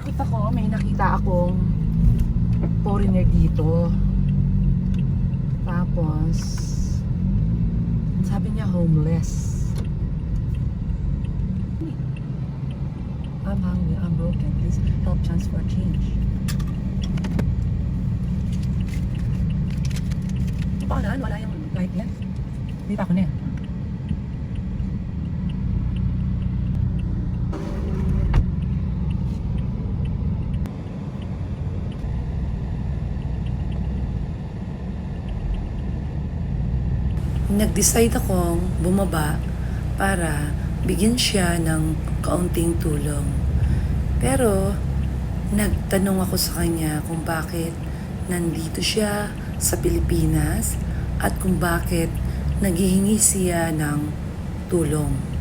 Ikot ako, may nakita akong foreigner dito. Tapos, sabi niya homeless. I'm hungry, I'm broken. Please help chance for change. Hindi pa ako naan, wala yung light yan. Hindi pa ako na yan. Nag-decide akong bumaba para bigyan siya ng kaunting tulong. Pero nagtanong ako sa kanya kung bakit nandito siya sa Pilipinas at kung bakit naghihingi siya ng tulong.